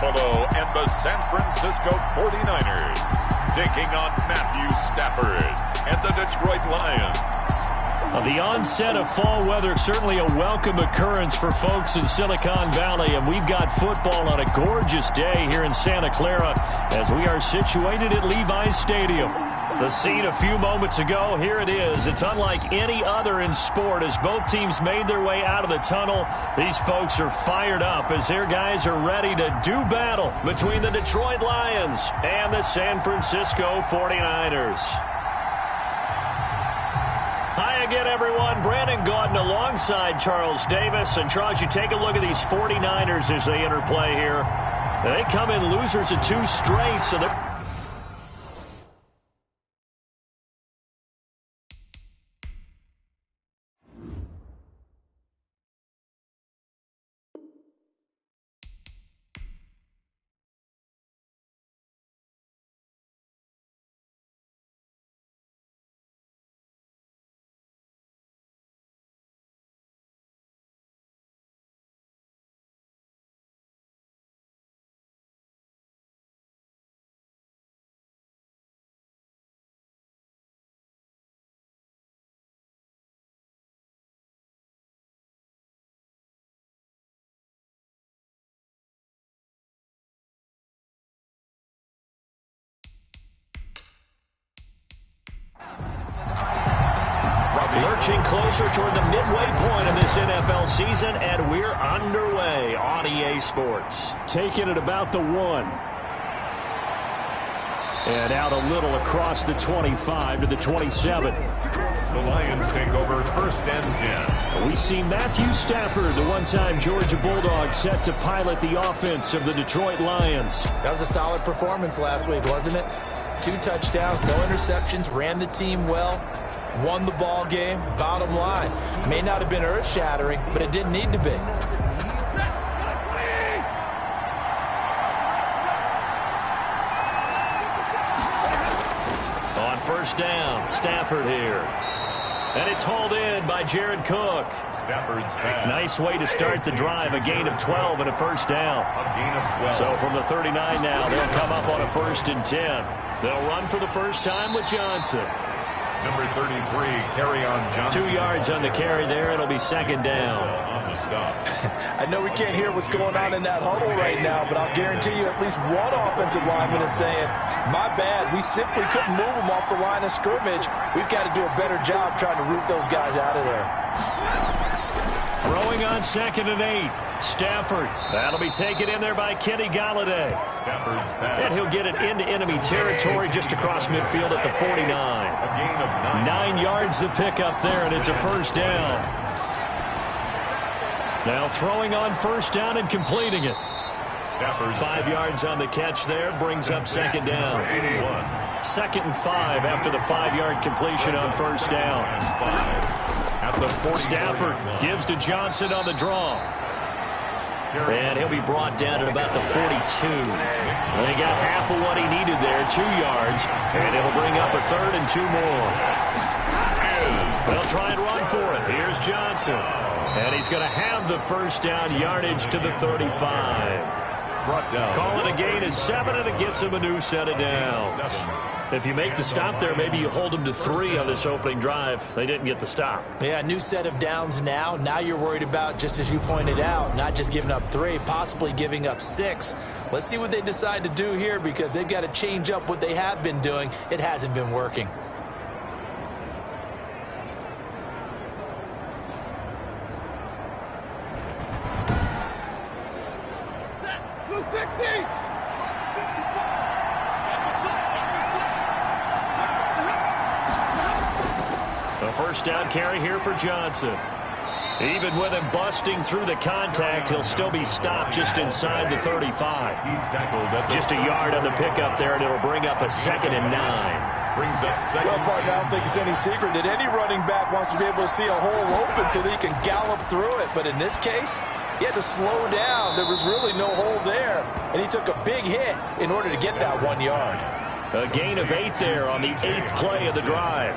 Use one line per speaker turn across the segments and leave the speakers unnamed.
Buffalo and the San Francisco 49ers taking on Matthew Stafford and the Detroit Lions.
The onset of fall weather, certainly a welcome occurrence for folks in Silicon Valley, and we've got football on a gorgeous day here in Santa Clara as we are situated at Levi's Stadium. The scene a few moments ago, here it is. It's unlike any other in sport as both teams made their way out of the tunnel. These folks are fired up as their guys are ready to do battle between the Detroit Lions and the San Francisco 49ers. Hi again, everyone. Brandon Gaudin alongside Charles Davis. And Charles, you take a look at these 49ers as they interplay here. They come in losers of 2 straight, so they're... Lurching closer toward the midway point of this NFL season, and we're underway on EA Sports. Taking it about the 1. And out a little across the 25 to the 27.
The Lions take over 1st and 10.
We see Matthew Stafford, the one-time Georgia Bulldog, set to pilot the offense of the Detroit Lions.
That was a solid performance last week, wasn't it? 2 touchdowns, no interceptions, ran the team well. Won the ball game, bottom line. May not have been earth-shattering, but it didn't need to be.
On 1st down, Stafford here. And it's hauled in by Jared Cook.
Stafford's pass.
Nice way to start the drive, a gain of 12 and a 1st down.
A gain of 12.
So from the 39 now, they'll come up on a 1st and 10. They'll run for the first time with Johnson.
Number 33, carry on Johnson.
2 yards on the carry there. It'll be 2nd down.
On the stop.
I know we can't hear what's going on in that huddle right now, but I'll guarantee you at least one offensive lineman is saying, my bad, we simply couldn't move them off the line of scrimmage. We've got to do a better job trying to root those guys out of there.
Throwing on 2nd and 8. Stafford. That'll be taken in there by Kenny Galladay.
Stafford's pass.
And he'll get it into enemy territory just across midfield at the 49.
A gain of
9 yards the pickup there, and it's a 1st down. Now throwing on 1st down and completing it.
Stafford's
5 yards on the catch there, brings up 2nd down. 2nd and 5 after the 5-yard completion on 1st down.
At the 40.
Stafford gives to Johnson on the draw. And he'll be brought down at about the 42. They got half of what he needed there, 2 yards. And it'll bring up a 3rd and 2 more. They'll try and run for it. Here's Johnson. And he's going to have the 1st down yardage to the 35. Call it a gain of 7, and it gets him a new set of downs. If you make the stop there, maybe you hold them to 3 on this opening drive. They didn't get the stop.
Yeah, new set of downs now. Now you're worried about, just as you pointed out, not just giving up 3, possibly giving up 6. Let's see what they decide to do here because they've got to change up what they have been doing. It hasn't been working.
A 1st down carry here for Johnson. Even with him busting through the contact, he'll still be stopped just inside the 35.
He's tackled at
Just a yard on the pickup there, and it'll bring up a 2nd and 9.
Brings up 2nd.
Well, partner, I don't think it's any secret that any running back wants to be able to see a hole open so that he can gallop through it. But in this case, he had to slow down. There was really no hole there, and he took a big hit in order to get that 1 yard.
A gain of 8 there on the 8th play of the drive.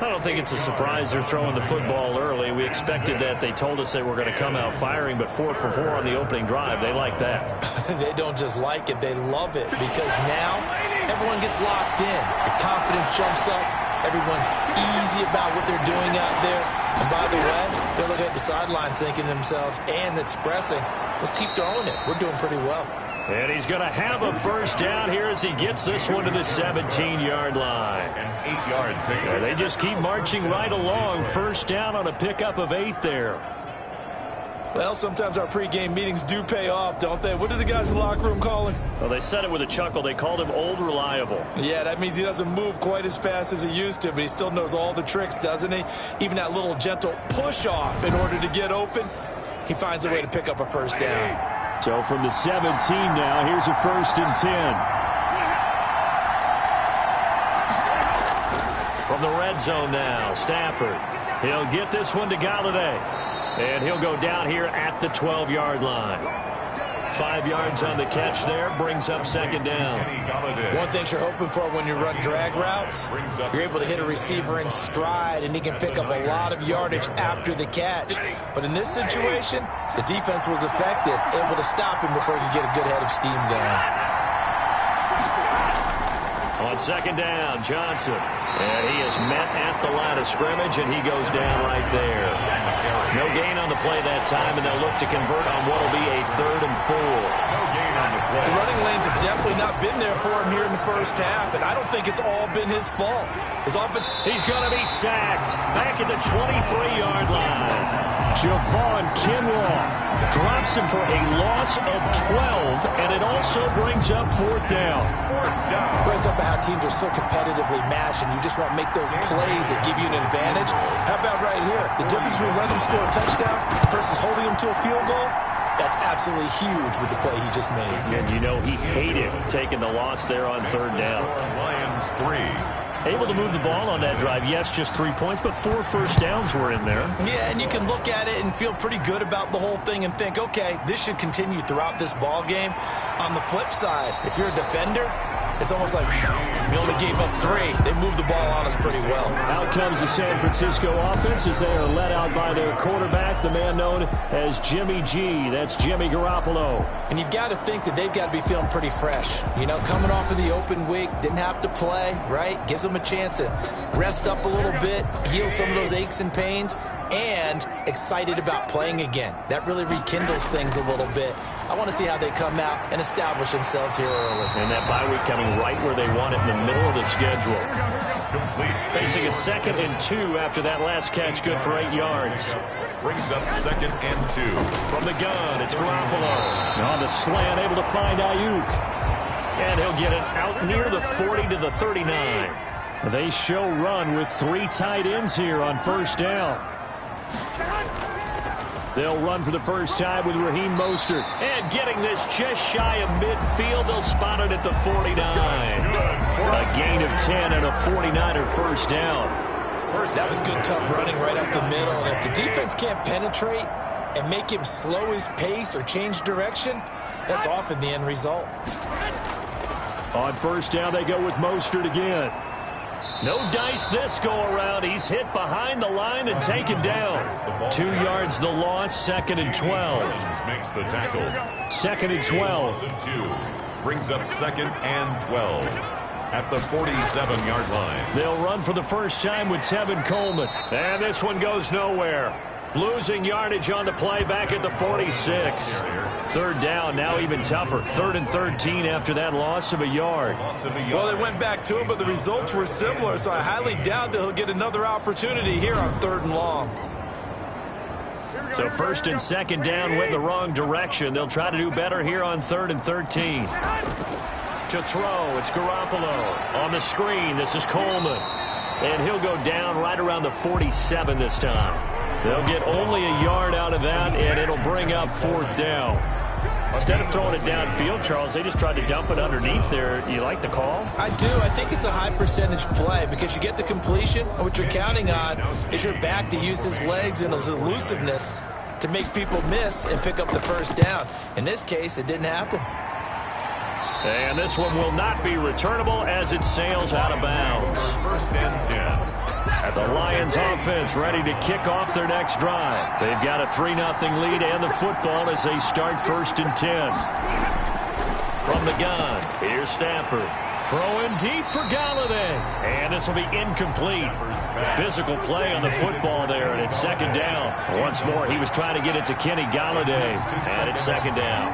I don't think it's a surprise they're throwing the football early. We expected that. They told us they were going to come out firing, but 4 for 4 on the opening drive. They like that.
They don't just like it, they love it, because now everyone gets locked in. The confidence jumps up. Everyone's easy about what they're doing out there. And by the way, they're looking at the sideline thinking to themselves and expressing, let's keep throwing it. We're doing pretty well.
And he's going to have a first down here as he gets this one to the 17-yard line.
An 8-yard pickup.
Yeah, they just keep marching right along. First down on a pickup of 8 there.
Well, sometimes our pregame meetings do pay off, don't they? What do the guys in the locker room call him?
Well, they said it with a chuckle. They called him Old Reliable.
Yeah, that means he doesn't move quite as fast as he used to, but he still knows all the tricks, doesn't he? Even that little gentle push-off in order to get open, he finds a way to pick up a first down.
So from the 17 now, here's a 1st and 10. From the red zone now, Stafford. He'll get this one to Galladay. And he'll go down here at the 12-yard line. 5 yards on the catch there, brings up 2nd down.
One thing you're hoping for when you run drag routes, you're able to hit a receiver in stride, and he can pick up a lot of yardage after the catch. But in this situation, the defense was effective, able to stop him before he could get a good head of steam going.
On 2nd down, Johnson. And he is met at the line of scrimmage, and he goes down right there. No gain on the play that time, and they'll look to convert on what will be a 3rd and 4.
No gain on the play.
The running lanes have definitely not been there for him here in the first half, and I don't think it's all been his fault. His offense.
He's going to be sacked back at the 23-yard line. Javon Kinlaw drops him for a loss of 12, and it also brings up 4th down.
Brings up how teams are so competitively matched, and you just want to make those plays that give you an advantage. How about right here? The difference between letting them score a touchdown versus holding them to a field goal, that's absolutely huge with the play he just made.
And you know he hated taking the loss there on 3rd down.
Lions 3.
Able to move the ball on that drive. Yes, just 3 points, but 4 first downs were in there.
Yeah, and you can look at it and feel pretty good about the whole thing and think, okay, this should continue throughout this ball game. On the flip side, if you're a defender, it's almost like, whew, we only gave up 3. They moved the ball on us pretty well.
Out comes the San Francisco offense as they are led out by their quarterback, the man known as Jimmy G. That's Jimmy Garoppolo.
And you've got to think that they've got to be feeling pretty fresh. You know, coming off of the open week, didn't have to play, right? Gives them a chance to rest up a little bit, heal some of those aches and pains, and excited about playing again. That really rekindles things a little bit. I want to see how they come out and establish themselves here early.
And that bye week coming right where they want it, in the middle of the schedule. Facing a 2nd and 2 after that last catch, good for 8 yards.
Brings up 2nd and 2.
From the gun, it's Garoppolo. On the slant, able to find Ayuk. And he'll get it out near the 40 to the 39. They show run with 3 tight ends here on 1st down. They'll run for the first time with Raheem Mostert. And getting this just shy of midfield, they'll spot it at the 49. A gain of 10 and a 49er first down.
That was good, tough running right up the middle. And if the defense can't penetrate and make him slow his pace or change direction, that's often the end result.
On 1st down, they go with Mostert again. No dice this go-around. He's hit behind the line and taken down. 2 yards the loss, 2nd and 12.
Makes the tackle.
2nd and 12.
Brings up 2nd and 12 at the 47-yard line.
They'll run for the first time with Tevin Coleman. And this one goes nowhere. Losing yardage on the play back at the 46. 3rd down, now even tougher. 3rd and 13 after that loss of a yard.
Well, they went back to him, but the results were similar, so I highly doubt that he'll get another opportunity here on 3rd and long.
So 1st and 2nd down went the wrong direction. They'll try to do better here on 3rd and 13. To throw, it's Garoppolo. On the screen, this is Coleman. And he'll go down right around the 47 this time. They'll get only a yard out of that, and it'll bring up 4th down. Instead of throwing it downfield, Charles, they just tried to dump it underneath there. You like the call?
I do. I think it's a high-percentage play because you get the completion, and what you're counting on is your back to use his legs and his elusiveness to make people miss and pick up the first down. In this case, it didn't happen.
And this one will not be returnable as it sails out of bounds.
1st and 10 at
The Lions offense ready to kick off their next drive. They've got a 3-0 lead and the football as they start 1st and 10. From the gun, here's Stafford. Throwing deep for Galladay. And this will be incomplete. Physical play on the football there, and it's 2nd down. Once more, he was trying to get it to Kenny Galladay, and it's 2nd down.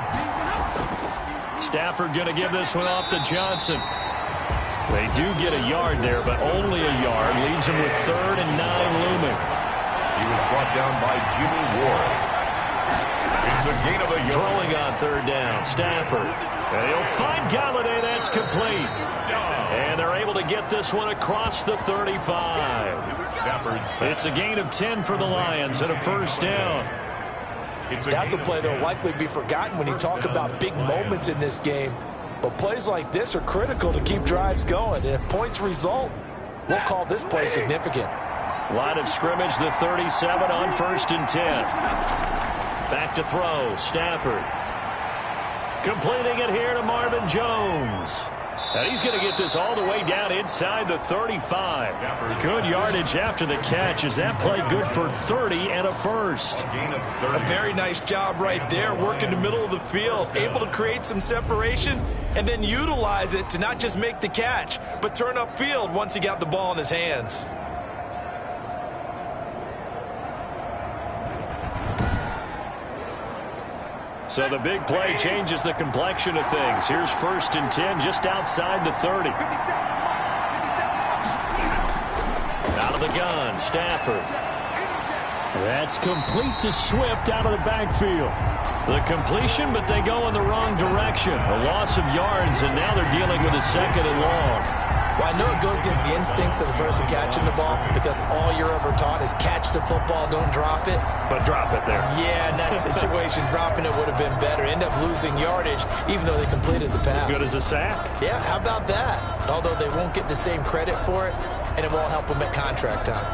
Stafford going to give this one off to Johnson. They do get a yard there, but only a yard. Leaves him with 3rd and 9 looming.
He was brought down by Jimmy Ward. It's a gain of a yard.
Throwing on 3rd down, Stafford. And he'll find Galladay. That's complete. And they're able to get this one across the 35. It's a gain of 10 for the Lions and a 1st down.
That's a play that will likely be forgotten when you talk about big moments in this game. But plays like this are critical to keep drives going. And if points result, we'll call this play significant.
Line of scrimmage, the 37 on 1st and 10. Back to throw, Stafford. Completing it here to Marvin Jones. And he's going to get this all the way down inside the 35. Good yardage after the catch. Is that play good for 30 and a 1st?
A very nice job right there, working the middle of the field, able to create some separation and then utilize it to not just make the catch, but turn upfield once he got the ball in his hands.
So the big play changes the complexion of things. Here's 1st and 10 just outside the 30. Out of the gun, Stafford. That's complete to Swift out of the backfield. The completion, but they go in the wrong direction. A loss of yards, and now they're dealing with a 2nd and long.
Well, I know it goes against the instincts of the person catching the ball because all you're ever taught is catch the football, don't drop it.
But drop it there.
Yeah, in that situation, dropping it would have been better. End up losing yardage even though they completed the pass.
As good as a sack.
Yeah, how about that? Although they won't get the same credit for it, and it won't help them at contract time.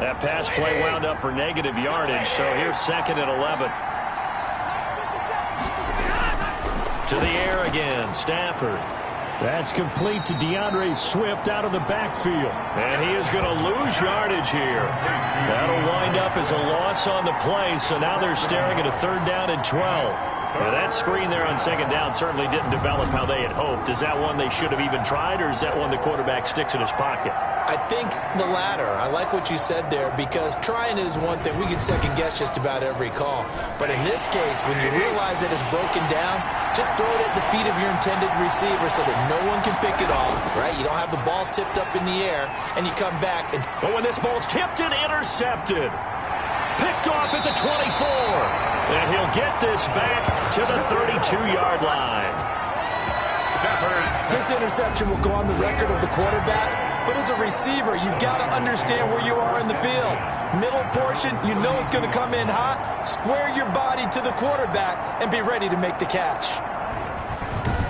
That pass play wound up for negative yardage, so here's 2nd and 11. To the air again, Stafford. That's complete to DeAndre Swift out of the backfield. And he is going to lose yardage here. That'll wind up as a loss on the play, so now they're staring at a 3rd down and 12. Now that screen there on 2nd down certainly didn't develop how they had hoped. Is that one they should have even tried, or is that one the quarterback sticks in his pocket?
I think the latter. I like what you said there because trying it is one thing. We can second guess just about every call. But in this case, when you realize that it's broken down, just throw it at the feet of your intended receiver so that no one can pick it off, right? You don't have the ball tipped up in the air, and you come back.
But when this ball's tipped and intercepted, picked off at the 24. And he'll get this back to the 32-yard line.
This interception will go on the record of the quarterback. But as a receiver, you've got to understand where you are in the field. Middle portion, you know it's going to come in hot. Square your body to the quarterback and be ready to make the catch.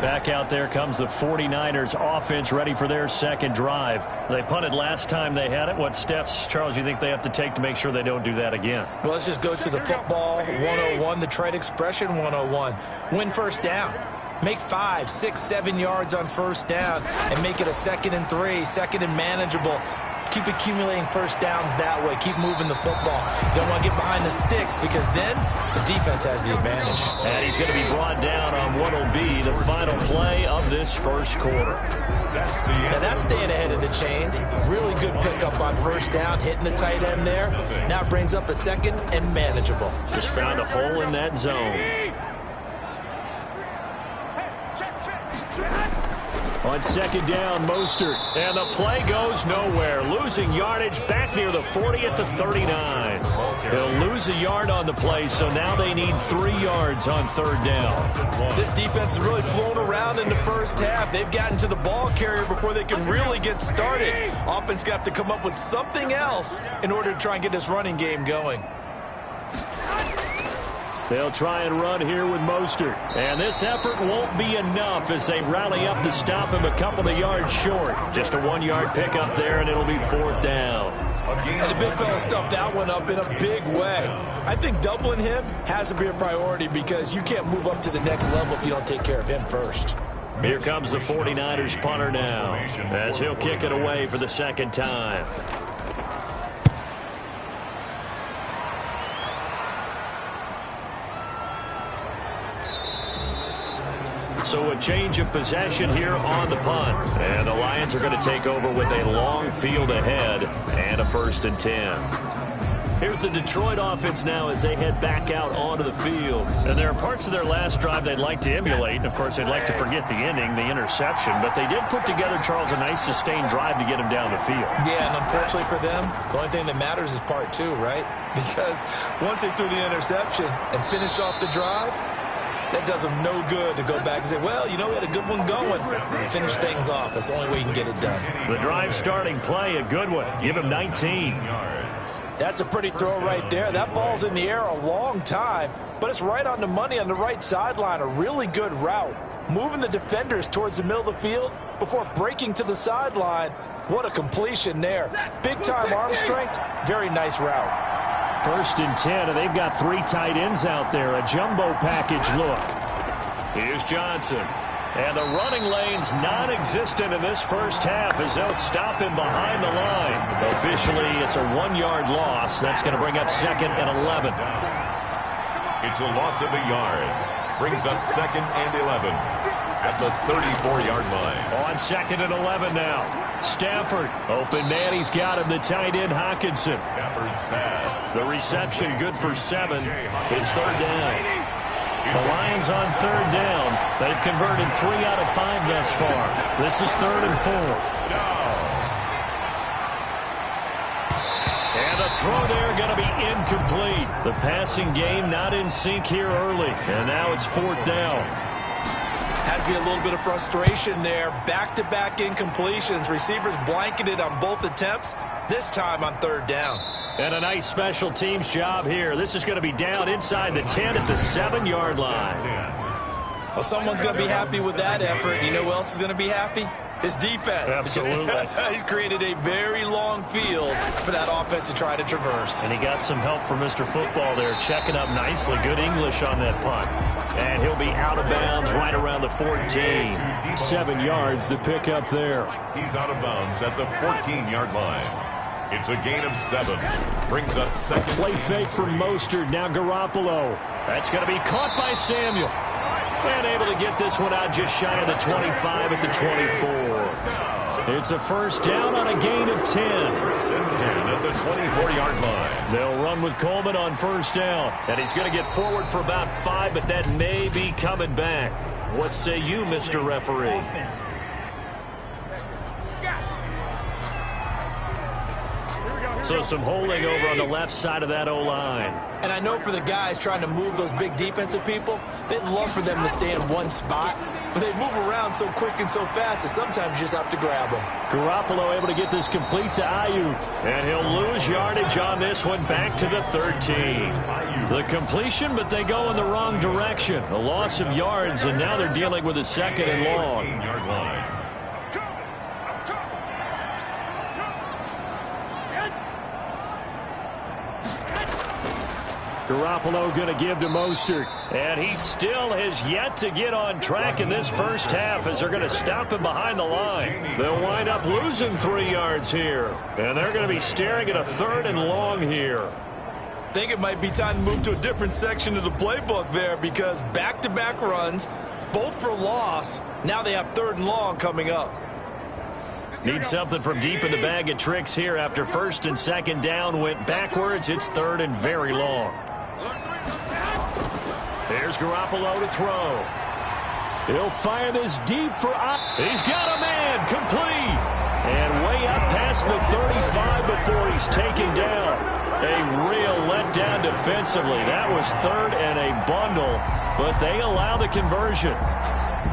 Back out there comes the 49ers offense ready for their 2nd drive. They punted last time they had it. What steps, Charles, you think they have to take to make sure they don't do that again?
Well, let's just go to the football 101, the trade expression 101. Win 1st down. Make 5, 6, 7 yards on 1st down and make it a 2nd and 3, 2nd and manageable. Keep accumulating 1st downs that way. Keep moving the football. You don't want to get behind the sticks because then the defense has the advantage.
And he's going to be brought down on what will be the final play of this 1st quarter.
Now that's staying ahead of the chains. Really good pickup on 1st down, hitting the tight end there. Now it brings up a 2nd and manageable.
Just found a hole in that zone. On 2nd down, Mostert. And the play goes nowhere. Losing yardage back near the 40 at the 39. He'll lose a yard on the play, so now they need 3 yards on 3rd down.
This defense has really flown around in the 1st half. They've gotten to the ball carrier before they can really get started. Offense going to have to come up with something else in order to try and get this running game going.
They'll try and run here with Mostert. And this effort won't be enough as they rally up to stop him a couple of yards short. Just a 1-yard pickup there, and it'll be 4th down.
And the big fella stuffed that one up in a big way. I think doubling him has to be a priority because you can't move up to the next level if you don't take care of him first.
Here comes the 49ers punter now, as he'll kick it away for the second time. So a change of possession here on the punt. And the Lions are going to take over with a long field ahead and a 1st and 10. Here's the Detroit offense now as they head back out onto the field. And there are parts of their last drive they'd like to emulate. And, of course, they'd like to forget the ending, the interception. But they did put together, Charles, a nice sustained drive to get him down the field.
Yeah, and unfortunately for them, the only thing that matters is part 2, right? Because once they threw the interception and finished off the drive, that does them no good to go back and say, well, you know, we had a good one going. Finish things off. That's the only way you can get it done.
The drive starting play, a good one. Give him 19.
That's a pretty throw right there. That ball's in the air a long time, but it's right on the money on the right sideline. A really good route. Moving the defenders towards the middle of the field before breaking to the sideline. What a completion there. Big-time arm strength. Very nice route.
1st and 10, and they've got 3 tight ends out there. A jumbo package look. Here's Johnson. And the running lane's non-existent in this first half as they'll stop him behind the line. Officially, it's a 1-yard loss. That's going to bring up 2nd and 11.
It's a loss of a yard. Brings up 2nd and 11 at the 34-yard line.
On 2nd and 11 now. Stafford, open man, he's got him, the tight end Hockenson.
Stafford's pass.
The reception good for 7. It's 3rd down. The Lions on 3rd down. They've converted 3 out of 5 thus far. This is 3rd and 4. And the throw there going to be incomplete. The passing game not in sync here early. And now it's 4th down.
Had to be a little bit of frustration there. Back-to-back incompletions. Receivers blanketed on both attempts, this time on 3rd down.
And a nice special teams job here. This is going to be down inside the 10 at the 7-yard line.
Well, someone's going to be happy with that effort. You know who else is going to be happy? His defense.
Absolutely.
He's created a very long field for that offense to try to traverse.
And he got some help from Mr. Football there, checking up nicely. Good English on that punt. And he'll be out of bounds right around the 14. 7 yards to pick up there.
He's out of bounds at the 14-yard line. It's a gain of 7. Brings up 2nd.
Play fake for Mostert. Now Garoppolo. That's going to be caught by Samuel. And able to get this one out just shy of the 25 at the 24. It's a 1st down on a gain of 10.
1st and 10 at the 24-yard line.
They'll run with Coleman on 1st down. And he's going to get forward for about 5, but that may be coming back. What say you, Mr. Referee?
Offense.
So some holding over on the left side of that O-line.
And I know for the guys trying to move those big defensive people, they'd love for them to stay in one spot, but they move around so quick and so fast that sometimes you just have to grab them.
Garoppolo able to get this complete to Ayuk. And he'll lose yardage on this one back to the 13. The completion, but they go in the wrong direction. A loss of yards, and now they're dealing with a 2nd and long.
14-yard line.
Garoppolo going to give to Mostert. And he still has yet to get on track in this first half as they're going to stop him behind the line. They'll wind up losing 3 yards here. And they're going to be staring at a 3rd and long here.
I think it might be time to move to a different section of the playbook there because back-to-back runs, both for loss. Now they have 3rd and long coming up.
Need something from deep in the bag of tricks here after 1st and 2nd down went backwards. It's 3rd and very long. There's Garoppolo to throw. He'll fire this deep for... He's got a man, complete. And way up past the 35 before he's taken down. A real letdown defensively. That was 3rd and a bundle, but they allow the conversion.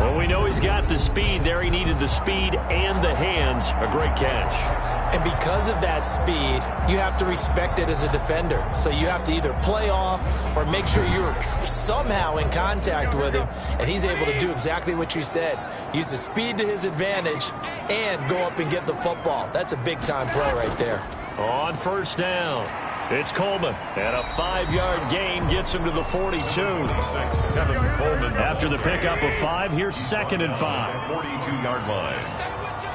Well, we know he's got the speed there. He needed the speed and the hands. A great catch.
And because of that speed, you have to respect it as a defender. So you have to either play off or make sure you're somehow in contact with him. And he's able to do exactly what you said. Use the speed to his advantage and go up and get the football. That's a big-time play right there.
On 1st down. It's Coleman, and a 5-yard gain gets him to the 42. After the pickup of 5, here's 2nd and 5.
42-yard line.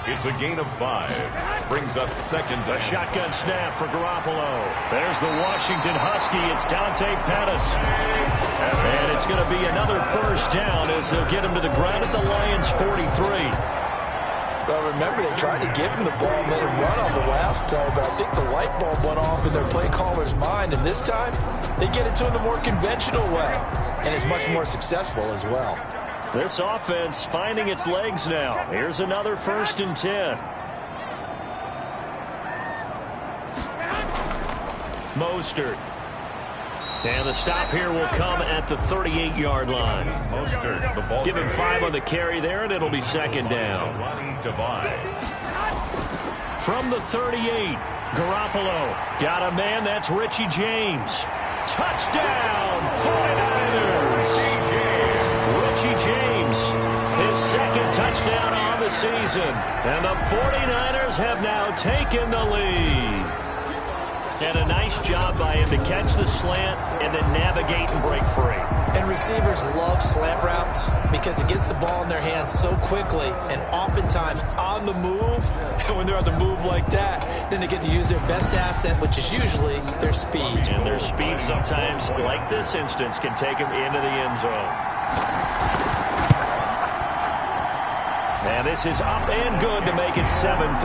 It's a gain of 5. Brings up 2nd down.
A shotgun snap for Garoppolo. There's the Washington Husky. It's Dante Pettis. And it's going to be another 1st down as they'll get him to the ground at the Lions' 43.
Well, remember, they tried to give him the ball and let him run on the last play, but I think the light bulb went off in their play caller's mind, and this time they get it to him the more conventional way, and it's much more successful as well.
This offense finding its legs now. Here's another 1st and 10. Mostert. And the stop here will come at the 38-yard line. Give him 5 on the carry there, and it'll be 2nd down. From the 38, Garoppolo. Got a man, that's Richie James. Touchdown, 49ers. Richie James, his 2nd touchdown on the season. And the 49ers have now taken the lead. And a nice job by him to catch the slant and then navigate and break free.
And receivers love slant routes because it gets the ball in their hands so quickly and oftentimes on the move. And when they're on the move like that, then they get to use their best asset, which is usually their speed.
And their speed sometimes, like this instance, can take them into the end zone. And this is up and good to make it 7-3.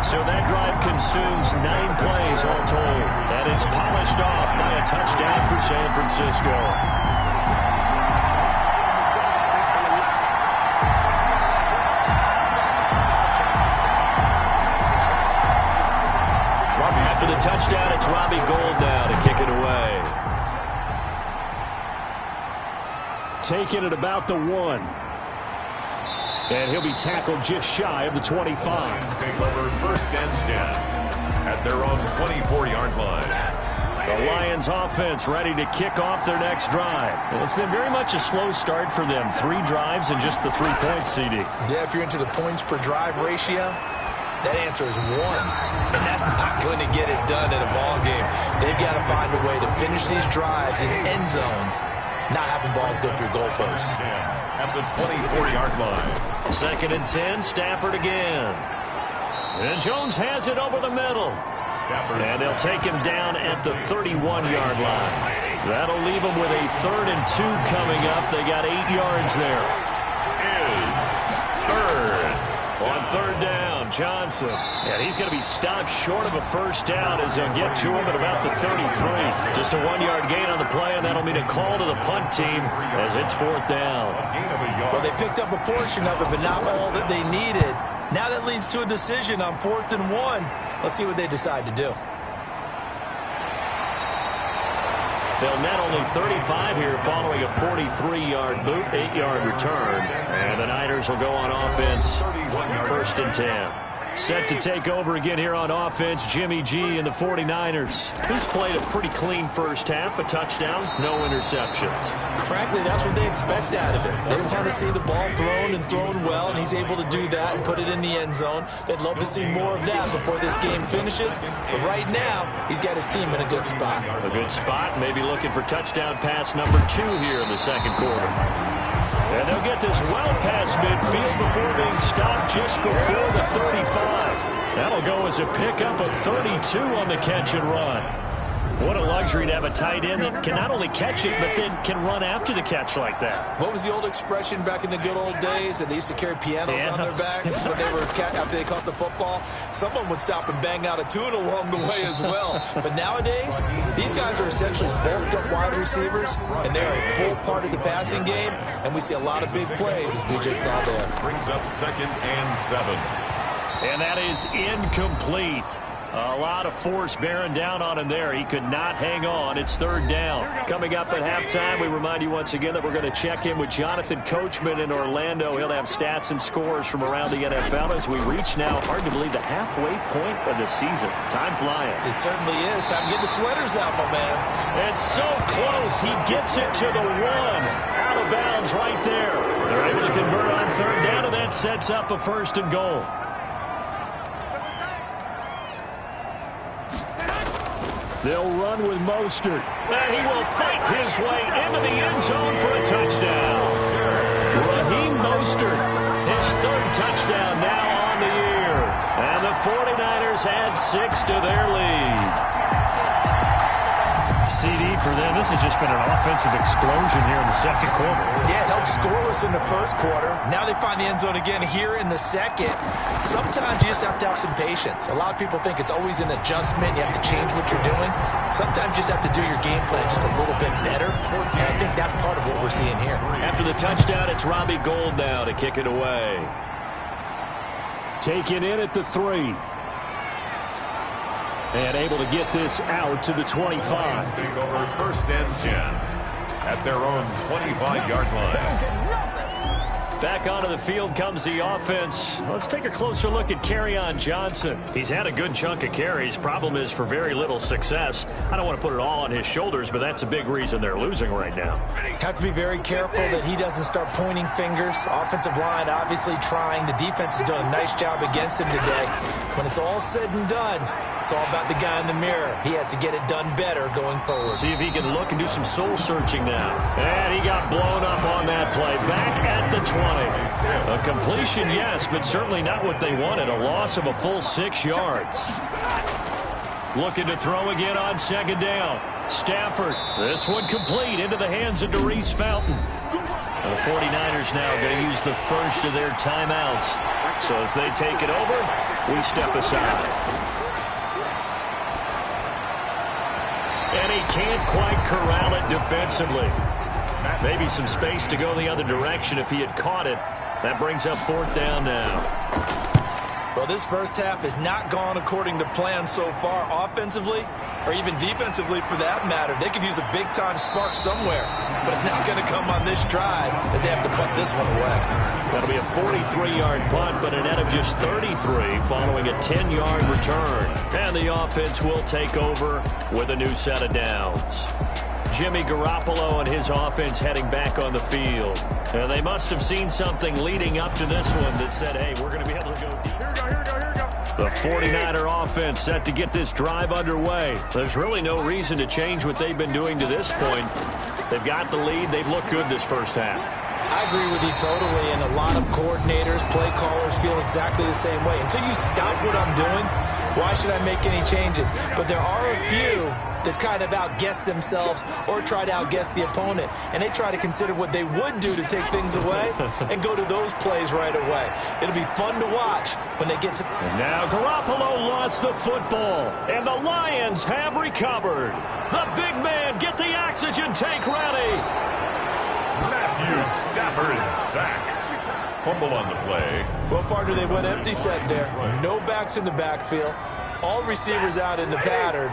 So that drive consumes 9 plays all told. And it's polished off by a touchdown for San Francisco. After the touchdown, it's Robbie Gould now to kick it away. Taking it about the 1. And he'll be tackled just shy of the 25.
Take over 1st and 10 at their own 24-yard line.
The Lions offense ready to kick off their next drive. And it's been very much a slow start for them. 3 drives and just the 3 points, CD.
Yeah, if you're into the points per drive ratio, that answer is 1. And that's not going to get it done in a ball game. They've got to find a way to finish these drives in end zones, not having balls go through goalposts.
At the 24-yard line.
2nd and 10, Stafford again. And Jones has it over the middle. And they'll take him down at the 31-yard line. That'll leave him with a 3rd and 2 coming up. They got 8 yards there. On 3rd down, Johnson. And he's going to be stopped short of a 1st down as they'll get to him at about the 33. Just a 1-yard gain on the play, and that'll mean a call to the punt team as it's 4th down.
Well, they picked up a portion of it, but not all that they needed. Now that leads to a decision on 4th and 1. Let's see what they decide to do.
They'll net only 35 here following a 43-yard boot, 8-yard return. And the Niners will go on offense, 1st and 10. Set to take over again here on offense, Jimmy G and the 49ers. He's played a pretty clean 1st half, a touchdown, no interceptions.
Frankly, that's what they expect out of him. They want to see the ball thrown and thrown well, and he's able to do that and put it in the end zone. They'd love to see more of that before this game finishes. But right now, he's got his team in a good spot.
A good spot, maybe looking for touchdown pass number 2 here in the 2nd quarter. And they'll get this well past midfield before being stopped just before the 35. That'll go as a pickup of 32 on the catch and run. What a luxury to have a tight end that can not only catch it, but then can run after the catch like that.
What was the old expression back in the good old days that they used to carry pianos on their backs when they were after they caught the football? Someone would stop and bang out a tune along the way as well. But nowadays, these guys are essentially bulked up wide receivers, and they're a full part of the passing game, and we see a lot of big plays as we just saw there.
Brings up 2nd and 7.
And that is incomplete. A lot of force bearing down on him there. He could not hang on. It's 3rd down. Coming up at halftime, we remind you once again that we're going to check in with Jonathan Coachman in Orlando. He'll have stats and scores from around the NFL as we reach now, hard to believe, the halfway point of the season. Time flying.
It certainly is. Time to get the sweaters out, my man.
It's so close. He gets it to the 1. Out of bounds right there. They're able to convert on 3rd down, and that sets up a 1st and goal. They'll run with Mostert. And he will fight his way into the end zone for a touchdown. Raheem Mostert, his third touchdown now on the year. And the 49ers add 6 to their lead.
CD for them. This has just been an offensive explosion here in the second quarter.
Yeah, held scoreless in the first quarter. Now they find the end zone again here in the second. Sometimes you just have to have some patience. A lot of people think it's always an adjustment. You have to change what you're doing. Sometimes you just have to do your game plan just a little bit better. And I think that's part of what we're seeing here.
After the touchdown, it's Robbie Gould now to kick it away. Taken in at the 3. And able to get this out to the 25.
Take over first and 10 at their own 25-yard line.
Back onto the field comes the offense. Let's take a closer look at Kerryon Johnson. He's had a good chunk of carries. Problem is for very little success. I don't want to put it all on his shoulders, but that's a big reason they're losing right now.
Have to be very careful that he doesn't start pointing fingers. Offensive line obviously trying. The defense has done a nice job against him today. When it's all said and done, it's all about the guy in the mirror. He has to get it done better going forward.
See if he can look and do some soul searching now. And he got blown up on that play. Back at the 20. A completion, yes, but certainly not what they wanted. A loss of a full 6 yards. Looking to throw again on second down. Stafford. This one complete into the hands of Darius Fountain. And the 49ers now going to use the first of their timeouts. So as they take it over, we step aside. And he can't quite corral it defensively. Maybe some space to go the other direction if he had caught it. That brings up fourth down now.
Well, this first half has not gone according to plan so far offensively or even defensively for that matter. They could use a big-time spark somewhere, but it's not going to come on this drive as they have to punt this one away.
That'll be a 43-yard punt, but a net of just 33 following a 10-yard return. And the offense will take over with a new set of downs. Jimmy Garoppolo and his offense heading back on the field. And they must have seen something leading up to this one that said, hey, we're going to be able to go deep. The 49er offense set to get this drive underway. There's really no reason to change what they've been doing to this point. They've got the lead. They've looked good this first half.
I agree with you totally, and a lot of coordinators, play callers feel exactly the same way. Until you stop what I'm doing, why should I make any changes? But there are a few that kind of outguess themselves or try to outguess the opponent, and they try to consider what they would do to take things away and go to those plays right away. It'll be fun to watch when they get to...
And now Garoppolo lost the football, and the Lions have recovered. The big man, get the oxygen tank ready.
Matthew Stafford sacked. Fumble on the play.
Well, partner, they went empty set there. No backs in the backfield. All receivers out in the pattern.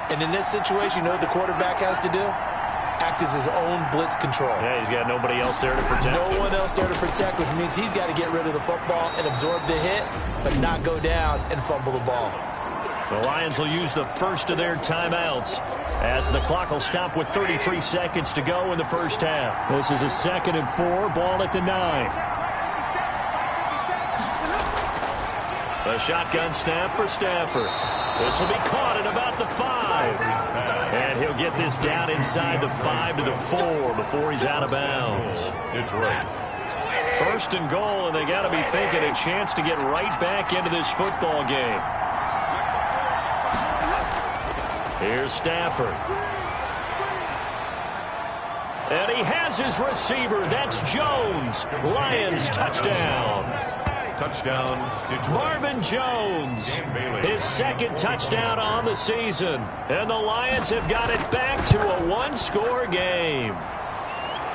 And in this situation, you know what the quarterback has to do? Act as his own blitz control.
Yeah, he's got nobody else there to protect
No
him.
one else there to protect, which means he's got to get rid of the football and absorb the hit, but not go down and fumble the ball.
The Lions will use the first of their timeouts as the clock will stop with 33 seconds to go in the first half. This is a 2nd and 4, ball at the 9. The shotgun snap for Stafford. This will be caught at about the 5. And he'll get this down inside the 5 to the 4 before he's out of bounds.
Detroit.
First and goal, and they got to be thinking a chance to get right back into this football game. Here's Stafford. And he has his receiver. That's Jones. Lions touchdown.
Touchdown, Detroit.
Marvin Jones, his second touchdown on the season. And the Lions have got it back to a one-score game.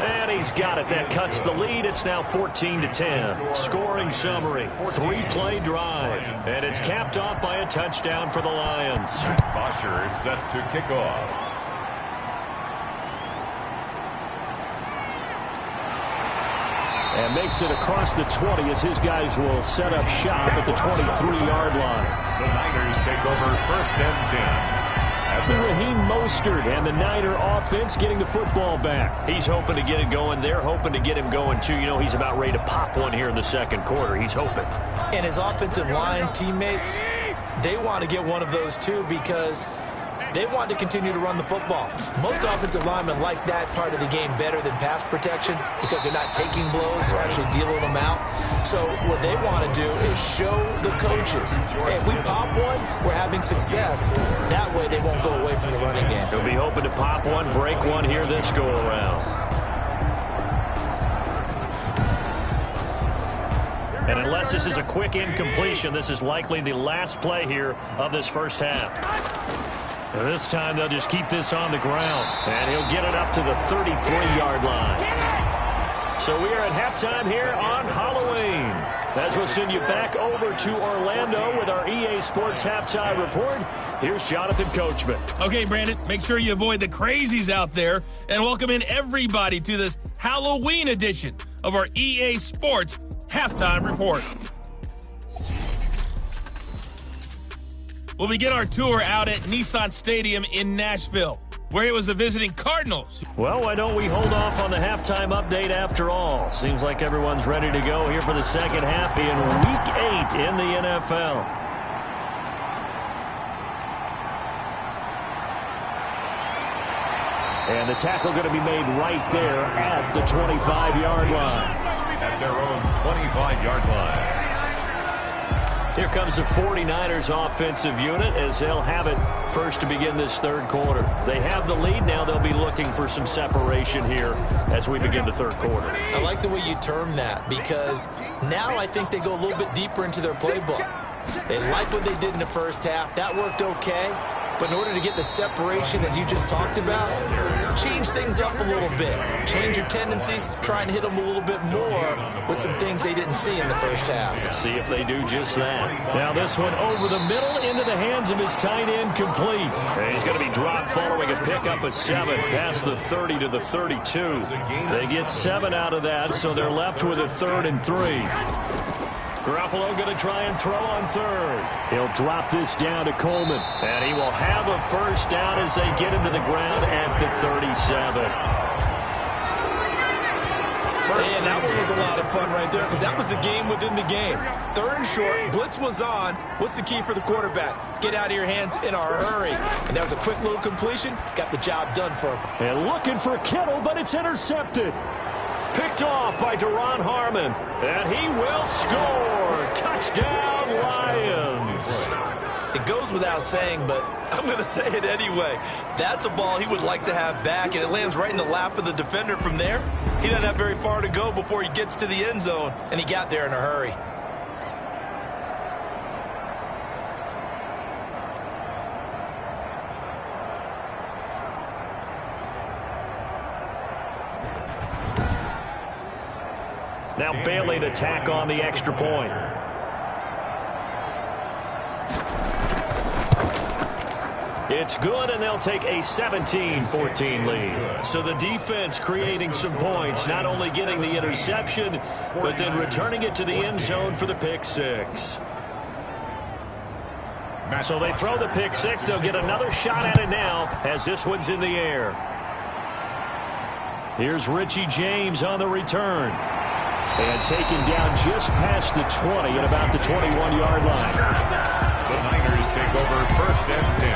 And he's got it. That cuts the lead. It's now 14-10. Scoring summary, 3-play drive. And it's capped off by a touchdown for the Lions.
Bosher is set to kick off.
And makes it across the 20 as his guys will set up shop at the 23-yard line.
The Niners take over first and 10.
Raheem Mostert and the Niner offense getting the football back. He's hoping to get it going. They're hoping to get him going, too. You know, he's about ready to pop one here in the second quarter. He's hoping.
And his offensive line teammates, they want to get one of those, too, because They want to continue to run the football. Most offensive linemen like that part of the game better than pass protection because they're not taking blows, they're actually dealing them out. So what they want to do is show the coaches, hey, if we pop one, we're having success. That way they won't go away from the running game.
He'll be hoping to pop one, break one here this go-around. And unless this is a quick incompletion, this is likely the last play here of this first half. And this time they'll just keep this on the ground. And he'll get it up to the 33-yard line. So we are at halftime here on Halloween. As we'll send you back over to Orlando with our EA Sports Halftime Report. Here's Jonathan Coachman.
Okay, Brandon, make sure you avoid the crazies out there and welcome in everybody to this Halloween edition of our EA Sports Halftime Report. We'll begin our tour out at Nissan Stadium in Nashville, where it was the visiting Cardinals.
Well, why don't we hold off on the halftime update after all? Seems like everyone's ready to go here for the second half in Week 8 in the NFL. And the tackle going to be made right there at the 25-yard line.
At their own 25-yard line.
Here comes the 49ers offensive unit as they'll have it first to begin this third quarter. They have the lead. Now they'll be looking for some separation here as we begin the third quarter.
I like the way you term that because now I think they go a little bit deeper into their playbook. They like what they did in the first half. That worked okay. But in order to get the separation that you just talked about, change things up a little bit. Change your tendencies, try and hit them a little bit more with some things they didn't see in the first half.
See if they do just that. Now this one over the middle into the hands of his tight end, complete. And he's going to be dropped following a pickup of 7 past the 30 to the 32. They get 7 out of that, so they're left with a 3rd and 3. Garoppolo going to try and throw on 3rd. He'll drop this down to Coleman. And he will have a first down as they get him to the ground at the 37.
And that one was a lot of fun right there because that was the game within the game. 3rd and short, blitz was on. What's the key for the quarterback? Get out of your hands in a hurry. And that was a quick little completion. Got the job done for him.
And looking for Kittle, but it's intercepted. Picked off by Duron Harmon, and he will score. Touchdown, Lions.
It goes without saying, but I'm going to say it anyway. That's a ball he would like to have back, and it lands right in the lap of the defender from there. He doesn't have very far to go before he gets to the end zone, and he got there in a hurry.
Now Bailey to tack on the extra point. It's good, and they'll take a 17-14 lead. So the defense creating some points, not only getting the interception, but then returning it to the end zone for the pick 6. So they throw the pick 6. They'll get another shot at it now as this one's in the air. Here's Richie James on the return. And taken down just past the 20 at about the 21-yard line.
The Niners take over 1st and 10.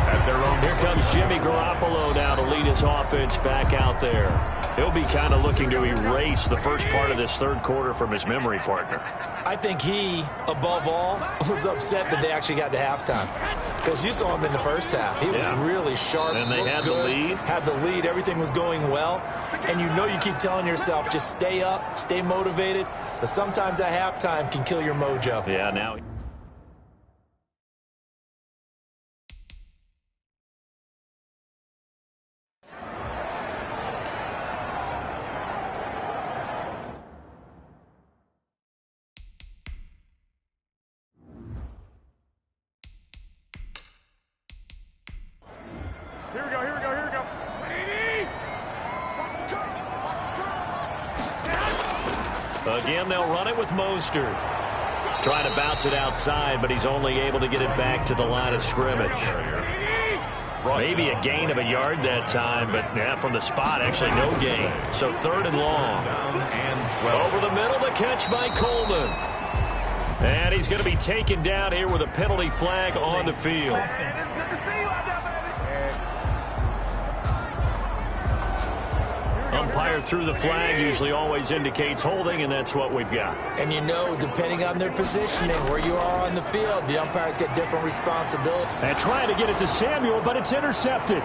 At their own.
Here comes Jimmy Garoppolo now to lead his offense back out there. He'll be kind of looking to erase the first part of this third quarter from his memory partner.
I think he, above all, was upset that they actually got to halftime. Because you saw him in the first half. He was really sharp.
And they had
good,
the lead.
Had the lead. Everything was going well. And you know you keep telling yourself, just stay up, stay motivated. But sometimes that halftime can kill your mojo.
Yeah, now.
Here we go.
Again, they'll run it with Mostert. Trying to bounce it outside, but he's only able to get it back to the line of scrimmage. Maybe a gain of a yard that time, but from the spot, actually no gain. So 3rd and long. Over the middle, the catch by Coleman. And he's going to be taken down here with a penalty flag on the field. Umpire through the flag usually always indicates holding, and that's what we've got.
And you know, depending on their positioning, where you are on the field, the umpires get different responsibility.
And trying to get it to Samuel, but it's intercepted.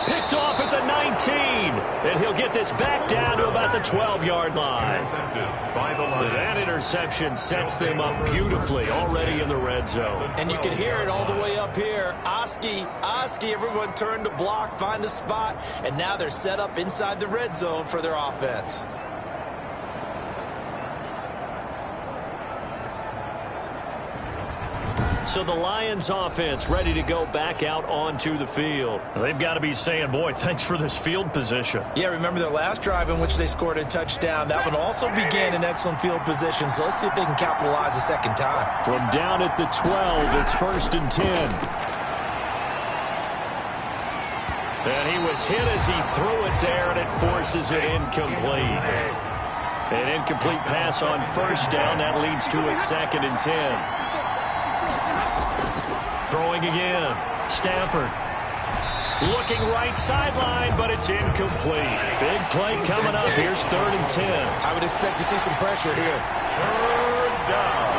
Picked off at the 19. And he'll get this back down to about the 12-yard line. That interception sets them up beautifully already in the red zone.
And you can hear it all the way up here. Oski, everyone turned to block, find a spot, and now they're set up inside the red zone for their offense.
So the Lions offense ready to go back out onto the field.
They've got to be saying, boy, thanks for this field position.
Yeah, remember their last drive in which they scored a touchdown. That one also began in excellent field position, so let's see if they can capitalize a second time.
From down at the 12, it's 1st and 10. And he was hit as he threw it there, and it forces it incomplete. An incomplete pass on 1st down. That leads to a 2nd and 10. Throwing again. Stafford. Looking right sideline, but it's incomplete. Big play coming up. Here's 3rd and 10.
I would expect to see some pressure here.
3rd down.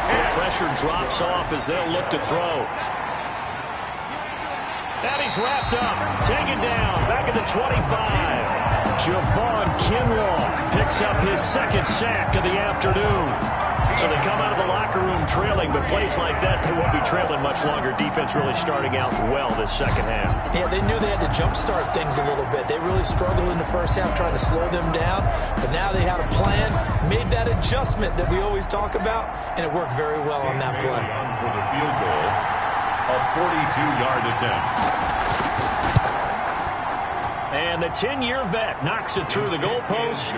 The pressure drops off as they'll look to throw. And he's wrapped up. Taken down. Back at the 25. Javon Kinlaw picks up his 2nd sack of the afternoon. So they come out of the locker room trailing, but plays like that, they won't be trailing much longer. Defense really starting out well this second half.
Yeah, they knew they had to jumpstart things a little bit. They really struggled in the first half trying to slow them down, but now they had a plan, made that adjustment that we always talk about, and it worked very well on that play.
For the field goal, a 42-yard attempt.
And the 10-year vet knocks it through the goalpost.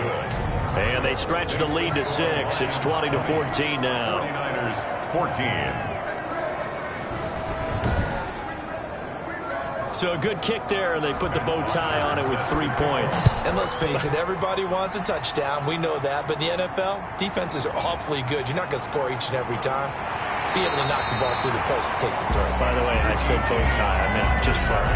And they stretch the lead to 6. It's 20-14 now.
49ers 14.
So a good kick there. They put the bow tie on it with 3 points.
And let's face it, everybody wants a touchdown. We know that. But in the NFL, defenses are awfully good. You're not going to score each and every time. Be able to knock the ball through the post and take the throw.
By the way, I said bow tie. I meant just part.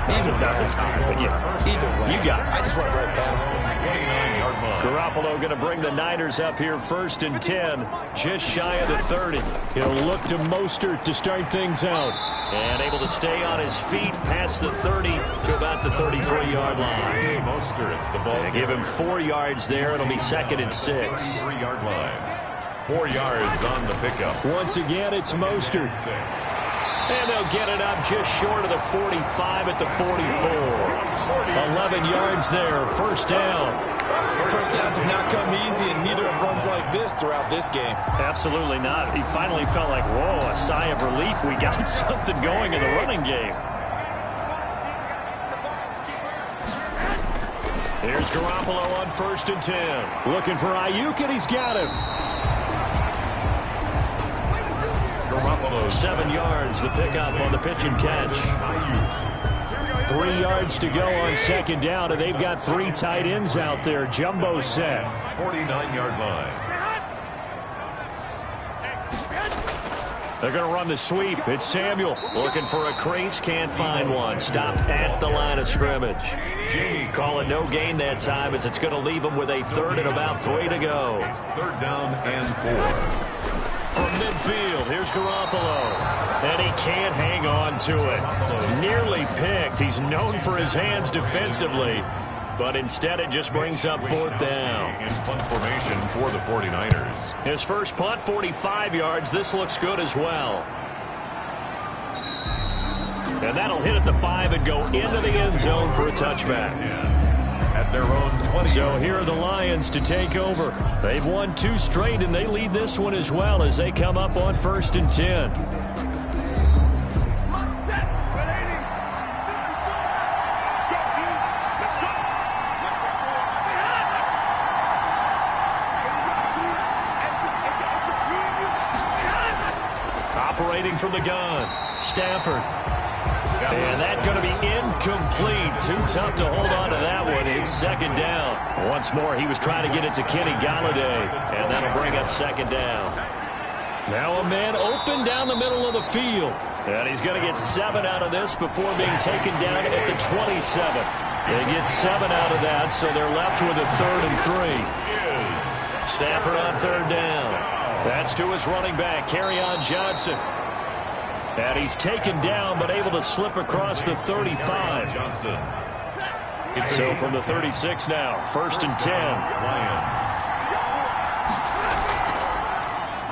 Either
not the time, but yeah.
Either way.
You got it.
I just went right past it.
29-yard line.
Garoppolo going to bring the Niners up here 1st and 10, just shy of the 30. He'll look to Mostert to start things out. And able to stay on his feet past the 30 to about the 33-yard line.
Mostert, the ball.
They give him 4 yards there. It'll be 2nd and 6.
3-yard line. 4 yards on the pickup.
Once again, it's Mostert. And they'll get it up just short of the 45 at the 44. 11 yards there, 1st down.
First downs have not come easy, and neither have runs like this throughout this game.
Absolutely not. He finally felt like, whoa, a sigh of relief. We got something going in the running game. Here's Garoppolo on 1st and 10. Looking for Ayuk, and he's got him. 7 yards, the pickup on the pitch and catch. 3 yards to go on 2nd down, and they've got 3 tight ends out there. Jumbo set.
49-yard line.
They're going to run the sweep. It's Samuel looking for a crease, can't find one. Stopped at the line of scrimmage. Calling no gain that time as it's going to leave them with a 3rd and about 3 to go.
3rd down and 4.
From midfield, here's Garoppolo. And he can't hang on to it. Nearly picked. He's known for his hands defensively. But instead, it just brings up 4th down.
In punt formation for the 49ers.
His first punt, 45 yards. This looks good as well. And that'll hit at the 5 and go into the end zone for a touchback.
At their own 20.
So here are the Lions to take over. They've won 2 straight, and they lead this one as well as they come up on 1st and 10. Operating from the gun, Stafford. And that's going to be incomplete. Too tough to hold on to that one. It's second down. Once more, he was trying to get it to Kenny Galladay, and that'll bring up second down. Now a man open down the middle of the field. And he's going to get 7 out of this before being taken down at the 27. They get 7 out of that, so they're left with a 3rd and 3. Stafford on 3rd down. That's to his running back, Kerryon Johnson. And he's taken down, but able to slip across the 35. So from the 36 now, 1st and 10.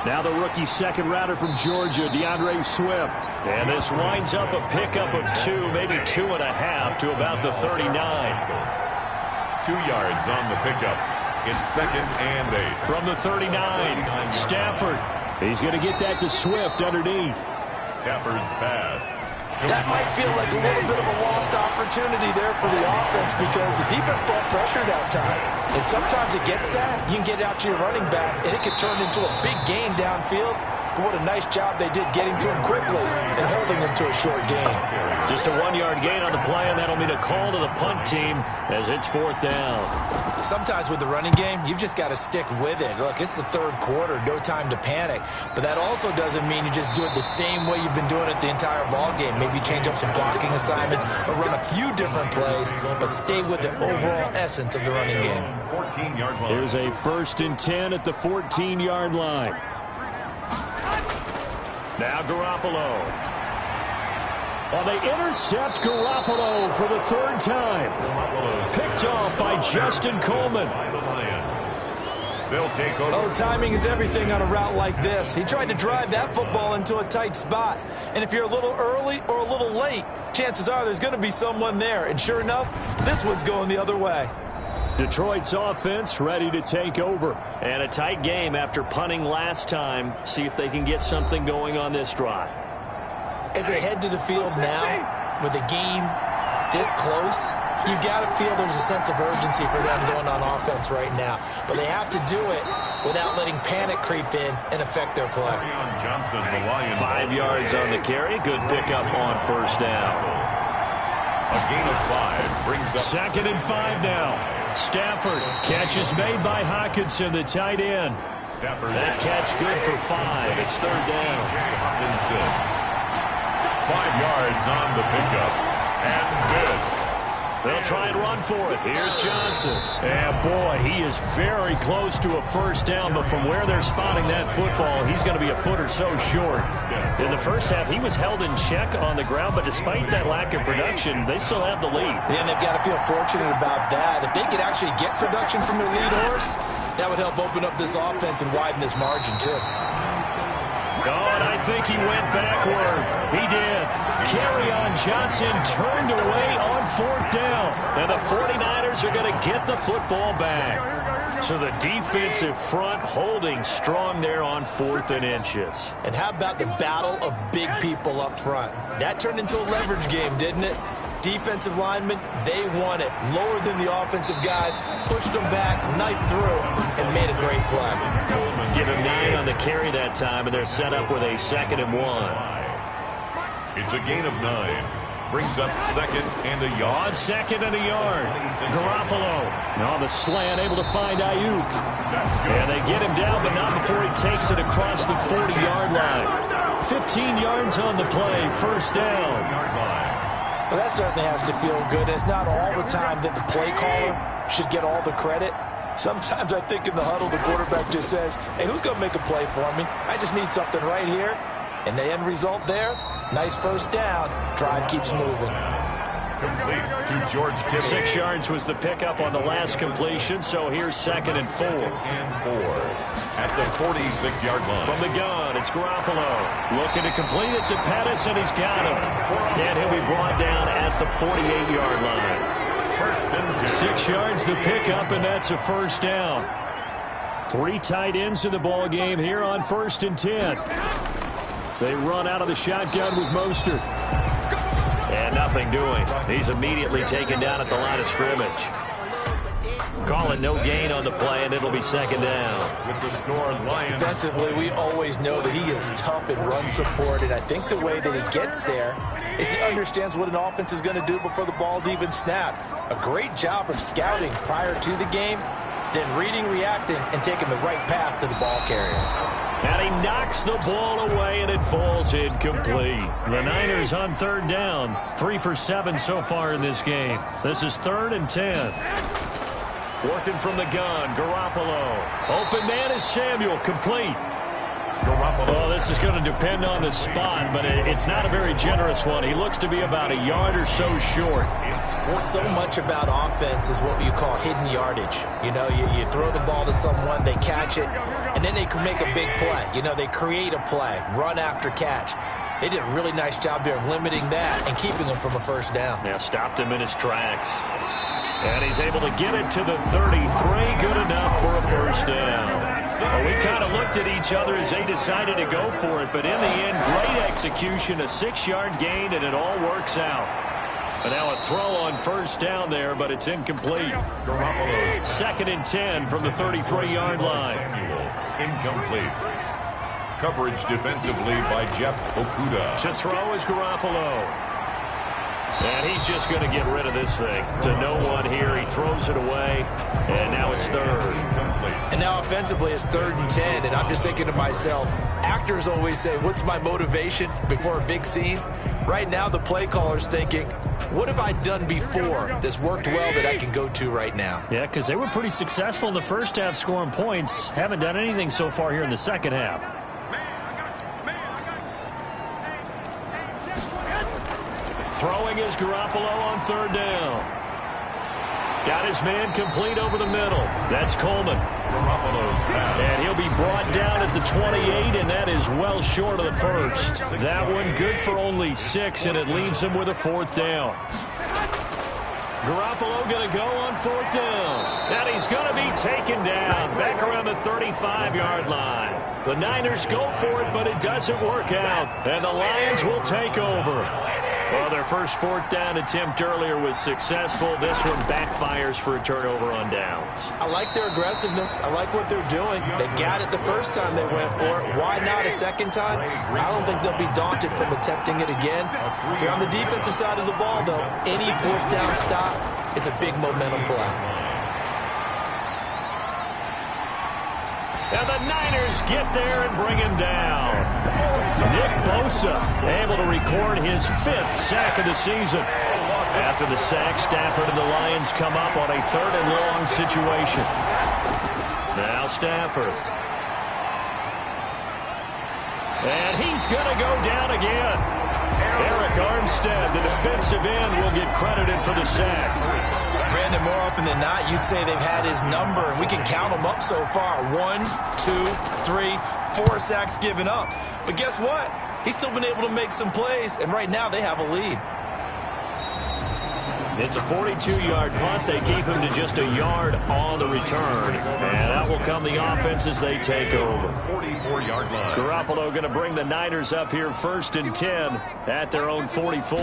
Now the rookie second-rounder from Georgia, DeAndre Swift. And this winds up a pickup of 2, maybe 2.5 to about the 39.
2 yards on the pickup. It's 2nd and 8.
From the 39, Stafford. He's going to get that to Swift underneath.
Stafford's pass.
That might feel like a little bit of a lost opportunity there for the offense because the defense brought pressure that time. And sometimes it gets that. You can get out to your running back, and it could turn into a big gain downfield. But what a nice job they did getting to him quickly and holding him to a short gain.
Just a 1-yard gain on the play, and that'll mean a call to the punt team as it's 4th down.
Sometimes with the running game, you've just got to stick with it. Look, it's the 3rd quarter, no time to panic. But that also doesn't mean you just do it the same way you've been doing it the entire ball game. Maybe change up some blocking assignments or run a few different plays, but stay with the overall essence of the running game.
14-yard line.
Here's a 1st and 10 at the 14-yard line. Now Garoppolo. Well, they intercept Garoppolo for the 3rd time. Picked off by Justin Coleman.
They'll take over.
Oh, timing is everything on a route like this. He tried to drive that football into a tight spot. And if you're a little early or a little late, chances are there's going to be someone there. And sure enough, this one's going the other way.
Detroit's offense ready to take over. And a tight game after punting last time. See if they can get something going on this drive.
As they head to the field now, with the game this close, you got to feel there's a sense of urgency for them going on offense right now. But they have to do it without letting panic creep in and affect their play.
5 yards on the carry. Good pickup on 1st down.
A gain of 5 brings up
2nd and 5 now. Stafford. Catch is made by Hockenson, the tight end. That catch good for 5. It's 3rd down.
5 yards on the pickup. And this.
They'll try and run for it. Here's Johnson. And boy, he is very close to a 1st down, but from where they're spotting that football, he's going to be a foot or so short. In the first half, he was held in check on the ground, but despite that lack of production, they still have the lead.
And they've got to feel fortunate about that. If they could actually get production from their lead horse, that would help open up this offense and widen this margin, too.
Oh, and I think he went backward. He did. Kerryon Johnson turned away on 4th down. And the 49ers are going to get the football back. So the defensive front holding strong there on 4th and inches.
And how about the battle of big people up front? That turned into a leverage game, didn't it? Defensive linemen, they won it. Lower than the offensive guys, pushed them back, knifed through, and made a great play.
Give him 9 on the carry that time, and they're set up with a 2nd and 1.
It's a gain of 9. Brings up 2nd and a yard.
On 2nd and a yard. Garoppolo. On the slant, able to find Ayuk. And they get him down, but not before he takes it across the 40-yard line. 15 yards on the play, 1st down.
Well, that certainly has to feel good. It's not all the time that the play caller should get all the credit. Sometimes I think in the huddle, the quarterback just says, hey, who's going to make a play for me? I just need something right here. And the end result there, nice 1st down. Drive keeps moving.
Complete to George Kittle.
6 yards was the pickup on the last completion, so here's 2nd and 4.
At the 46-yard line.
From the gun, it's Garoppolo. Looking to complete it to Pettis, and he's got him. And he'll be brought down at the 48-yard line.
1st and 2.
6 yards the pickup, and that's a 1st down. 3 tight ends in the ball game here on 1st and 10. They run out of the shotgun with Mostert. And nothing doing. He's immediately taken down at the line of scrimmage. Call it no gain on the play, and it'll be second down.
With the score, Lions.
Defensively, we always know that he is tough in run support, and I think the way that he gets there is he understands what an offense is going to do before the ball's even snapped. A great job of scouting prior to the game, then reading, reacting, and taking the right path to the ball carrier.
And he knocks the ball away, and it falls incomplete. The Niners on third down. 3 for 7 so far in this game. This is 3rd and 10. Working from the gun, Garoppolo. Open man is Samuel, complete. Well, this is going to depend on the spot, but it's not a very generous one. He looks to be about a yard or so short.
So much about offense is what you call hidden yardage. You know, you throw the ball to someone, they catch it, and then they can make a big play. You know, they create a play, run after catch. They did a really nice job there of limiting that and keeping him from a first down.
Yeah, stopped him in his tracks. And he's able to get it to the 33. Good enough for a first down. Well, we kind of looked at each other as they decided to go for it, but in the end, great execution, a 6-yard gain, and it all works out. And now a throw on first down there, but it's incomplete. 2nd and 10 from the 33-yard line.
Incomplete. Coverage defensively by Jeff Okuda.
To throw is Garoppolo. And he's just going to get rid of this thing. To no one here. He throws it away. And now it's 3rd.
And now offensively it's 3rd and 10. And I'm just thinking to myself, actors always say, what's my motivation before a big scene? Right now the play caller's thinking, what have I done before that's worked well that I can go to right now?
Yeah, because they were pretty successful in the first half scoring points. Haven't done anything so far here in the second half. Throwing is Garoppolo on 3rd down. Got his man complete over the middle. That's Coleman. And he'll be brought down at the 28, and that is well short of the first. That one good for only 6, and it leaves him with a 4th down. Garoppolo going to go on 4th down. And he's going to be taken down back around the 35-yard line. The Niners go for it, but it doesn't work out. And the Lions will take over. Well, their first 4th down attempt earlier was successful. This one backfires for a turnover on downs.
I like their aggressiveness. I like what they're doing. They got it the first time they went for it. Why not a second time? I don't think they'll be daunted from attempting it again. If you're on the defensive side of the ball, though, any 4th down stop is a big momentum play.
And the Niners get there and bring him down. Nick Bosa able to record his 5th sack of the season. After the sack, Stafford and the Lions come up on a 3rd and long situation. Now Stafford. And he's going to go down again. Eric Armstead, the defensive end, will get credited for the sack.
Brandon, more often than not, you'd say they've had his number, and we can count them up so far. 1, 2, 3, 4 sacks given up. But guess what? He's still been able to make some plays, and right now they have a lead.
It's a 42-yard punt. They keep him to just a yard on the return. And that will come the offense as they take over.
44-yard line.
Garoppolo going to bring the Niners up here 1st and 10 at their own 44.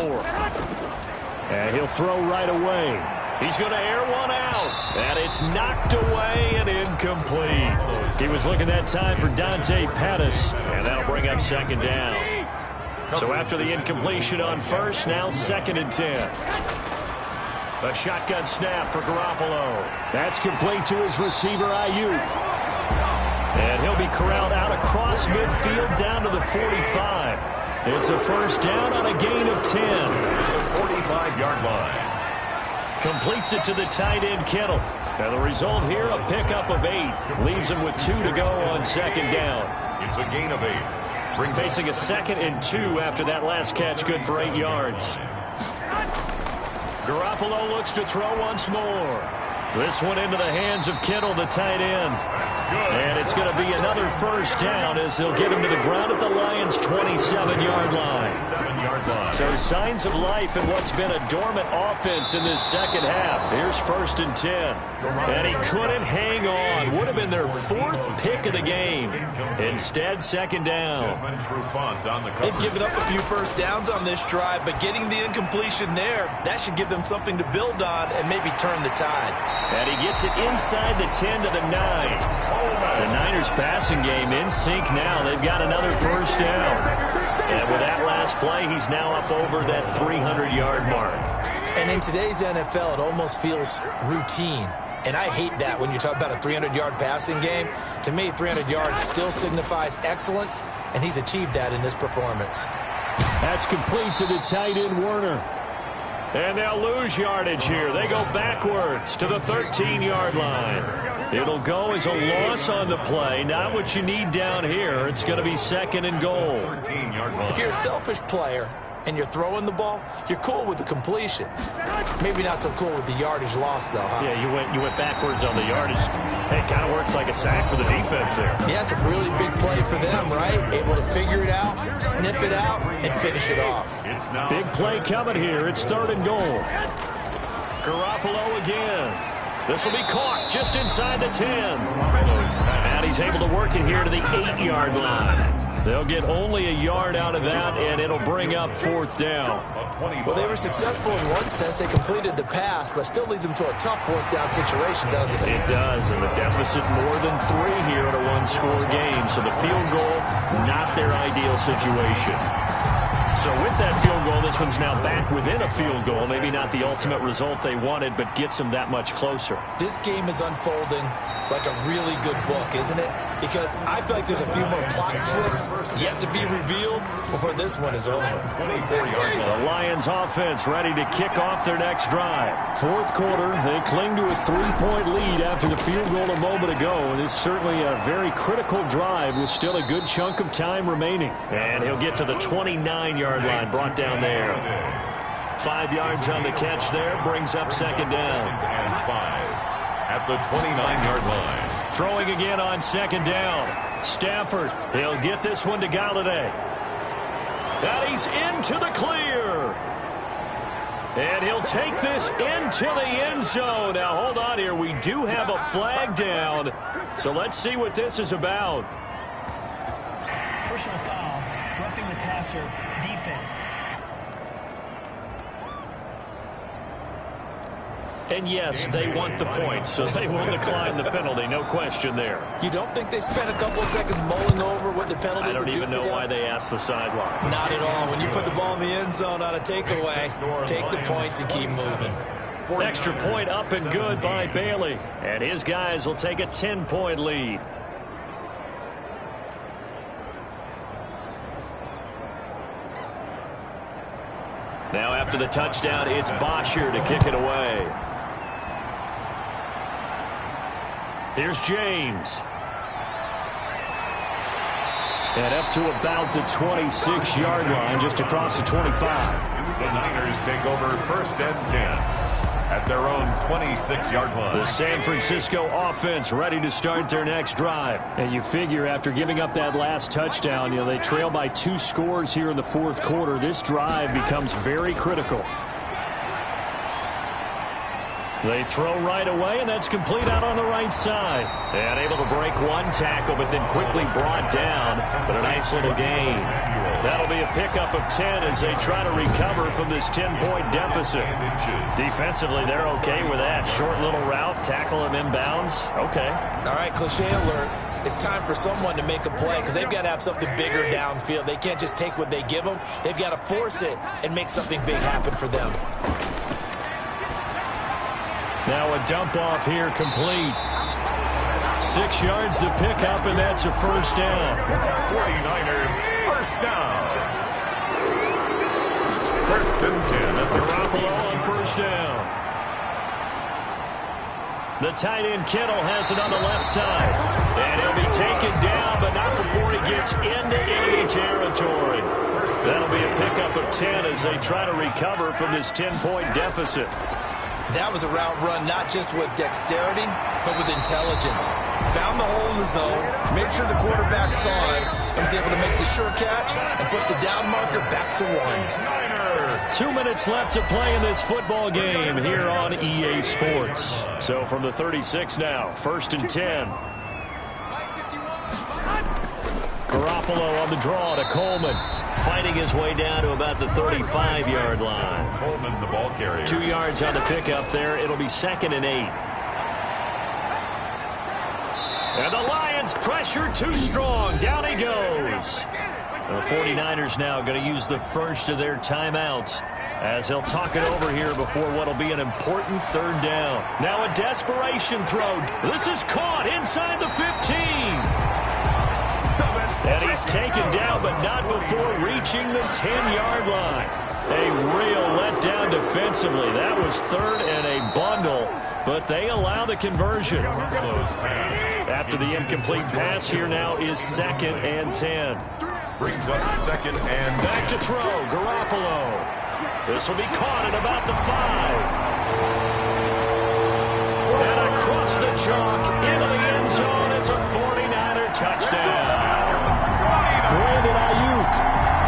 And he'll throw right away. He's going to air one out. And it's knocked away and incomplete. He was looking that time for Dante Pettis. And that'll bring up 2nd down. So after the incompletion on 1st, now 2nd and 10. A shotgun snap for Garoppolo. That's complete to his receiver, Ayuk. And he'll be corralled out across midfield down to the 45. It's a 1st down on a gain of 10.
45-yard line.
Completes it to the tight end, Kittle. And the result here, a pickup of 8. Leaves him with 2 to go on 2nd down.
It's a gain of 8.
Facing a 2nd and 2 after that last catch, good for 8 yards. Garoppolo looks to throw once more. This one into the hands of Kittle, the tight end. And it's going to be another first down as they'll get him to the ground at the Lions' 27-yard line. So signs of life in what's been a dormant offense in this second half. Here's 1st and 10. And he couldn't hang on. Would have been their 4th pick of the game. Instead, 2nd down.
They've given up a few first downs on this drive, but getting the incompletion there, that should give them something to build on and maybe turn the tide.
And he gets it inside the 10 to the 9. The Niners passing game in sync now. They've got another first down. And with that last play, he's now up over that 300-yard mark.
And in today's NFL, it almost feels routine. And I hate that when you talk about a 300-yard passing game. To me, 300 yards still signifies excellence, and he's achieved that in this performance.
That's complete to the tight end, Werner. And they'll lose yardage here. They go backwards to the 13-yard line. It'll go as a loss on the play. Not what you need down here. It's going to be 2nd and goal.
If you're a selfish player and you're throwing the ball, you're cool with the completion. Maybe not so cool with the yardage loss, though, huh?
Yeah, you went backwards on the yardage. It kind of works like a sack for the defense there.
Yeah, it's a really big play for them, right? Able to figure it out, sniff it out, and finish it off.
Big play coming here. It's 3rd and goal. Garoppolo again. This will be caught just inside the 10. And he's able to work it here to the 8-yard line. They'll get only a yard out of that, and it'll bring up 4th down.
Well, they were successful in one sense. They completed the pass, but still leads them to a tough 4th down situation, doesn't it?
It does, and the deficit more than 3 here in a one-score game. So the field goal, not their ideal situation. So with that field goal, this one's now back within a field goal. Maybe not the ultimate result they wanted, but gets them that much closer.
This game is unfolding like a really good book, isn't it? Because I feel like there's a few more plot twists yet to be revealed before this one is over.
The Lions offense ready to kick off their next drive. 4th quarter, they cling to a 3-point lead after the field goal a moment ago. And it's certainly a very critical drive with still a good chunk of time remaining. And he'll get to the 29-yard line, brought down there. 5 yards on the catch there, brings up 2nd down.
And 5 at the 29-yard line.
Throwing again on 2nd down. Stafford, he'll get this one to Galladay. And he's into the clear. And he'll take this into the end zone. Now, hold on here. We do have a flag down. So let's see what this is about.
Personal foul, roughing the passer, defense.
And yes, they want the points, so they will decline the penalty. No question there.
You don't think they spent a couple of seconds mulling over what the penalty would do? I
don't even know why they asked the sideline.
Not at all. When you put the ball in the end zone on a takeaway, take the points and keep moving.
Extra point up and good by Bailey. And his guys will take a 10-point lead. Now after the touchdown, it's Bosher to kick it away. Here's James. And up to about the 26-yard line, just across the 25.
The Niners take over 1st and 10 at their own 26-yard line.
The San Francisco offense ready to start their next drive. And you figure after giving up that last touchdown, they trail by 2 scores here in the 4th quarter. This drive becomes very critical. They throw right away, and that's complete out on the right side. And able to break one tackle, but then quickly brought down. But a nice little gain. That'll be a pickup of 10 as they try to recover from this 10-point deficit. Defensively, they're okay with that. Short little route, tackle him inbounds. Okay.
All right, cliche alert. It's time for someone to make a play because they've got to have something bigger downfield. They can't just take what they give them. They've got to force it and make something big happen for them.
Now a dump off here complete. 6 yards to pick up, and that's a first down.
49er first down. 1st and 10 at the
Garoppolo on first down. The tight end Kittle has it on the left side. And he'll be taken down, but not before he gets into enemy territory. That'll be a pickup of 10 as they try to recover from this 10-point deficit.
That was a route run not just with dexterity, but with intelligence. found the hole in the zone, made sure the quarterback saw it, and was able to make the sure catch and flip the down marker back to 1.
2 minutes left to play in this football game here on EA Sports. So from the 36 now, 1st and 10. Garoppolo on the draw to Coleman. Fighting his way down to about the 35-yard line.
Coleman, the ball carrier.
2 yards on the pickup there. It'll be 2nd and 8. And the Lions pressure too strong. Down he goes. The 49ers now going to use the first of their timeouts as they'll talk it over here before what will be an important 3rd down. Now a desperation throw. This is caught inside the 15. And he's taken down, but not before reaching the 10-yard line. A real letdown defensively. That was 3rd and a bundle, but they allow the conversion. After the incomplete pass, here now is 2nd and 10.
Brings up 2nd and
back to throw. Garoppolo. This will be caught at about the 5. And across the chalk into the end zone. It's a 49er touchdown. Brandon Ayuk,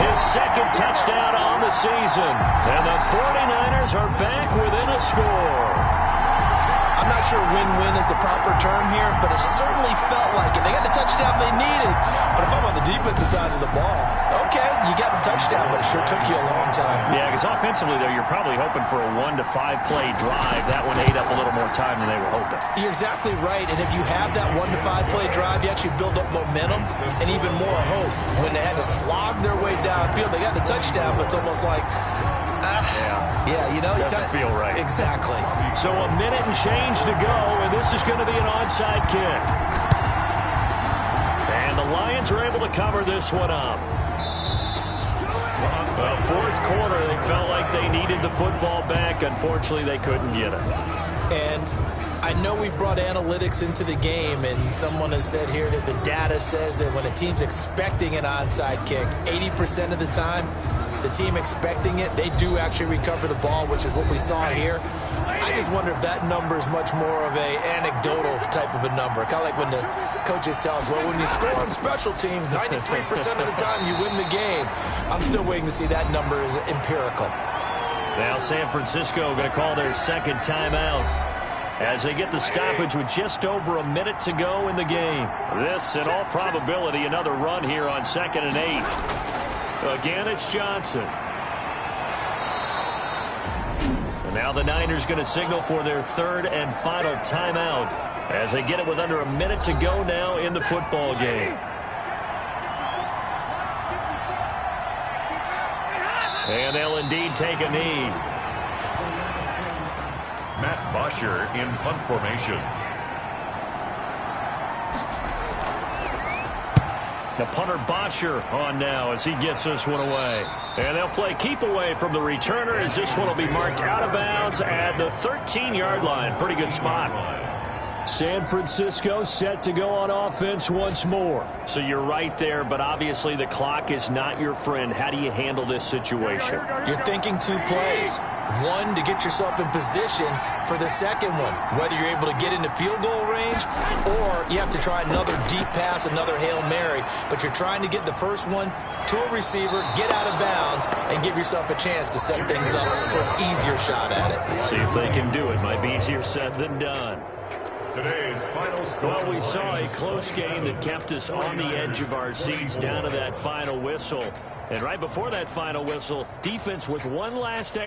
his 2nd touchdown on the season. And the 49ers are back within a score.
I'm not sure win-win is the proper term here, but it certainly felt like it. They got the touchdown they needed, but if I'm on the defensive side of the ball, okay, you got the touchdown, but it sure took you a long time.
Yeah, because offensively, though, you're probably hoping for a 1 to 5 play drive. That one ate up a little more time than they were hoping.
You're exactly right, and if you have that 1 to 5 play drive, you actually build up momentum and even more hope. When they had to slog their way downfield, they got the touchdown, but it's almost like, yeah, you know,
doesn't feel right.
Exactly.
So a minute and change to go, and this is going to be an onside kick. And the Lions are able to cover this one up. Well, 4th quarter, they felt like they needed the football back. Unfortunately, they couldn't get it.
And I know we brought analytics into the game, and someone has said here that the data says that when a team's expecting an onside kick, 80% of the time, the team expecting it, they do actually recover the ball, which is what we saw here. I just wonder if that number is much more of a anecdotal type of a number. Kind of like when the coaches tell us, well, when you score on special teams, 93% of the time you win the game. I'm still waiting to see that number is empirical.
Now San Francisco going to call their 2nd timeout as they get the stoppage with just over a minute to go in the game. This, in all probability, another run here on 2nd and 8. Again, it's Johnson. And now the Niners going to signal for their 3rd and final timeout as they get it with under a minute to go now in the football game. And they'll indeed take a knee.
Matt Bosher in punt formation.
The punter Bosher on now as he gets this one away. And they'll play keep away from the returner as this one will be marked out of bounds at the 13-yard line. Pretty good spot. San Francisco set to go on offense once more. So you're right there, but obviously the clock is not your friend. How do you handle this situation?
You're thinking 2 plays. One, to get yourself in position for the second one, whether you're able to get into field goal range or you have to try another deep pass, another Hail Mary, but you're trying to get the first one to a receiver, get out of bounds, and give yourself a chance to set things up for an easier shot at it.
See if they can do it. Might be easier said than done.
Today's final score.
Well, we saw a close game that kept us on the edge of our seats down to that final whistle. And right before that final whistle, defense with one last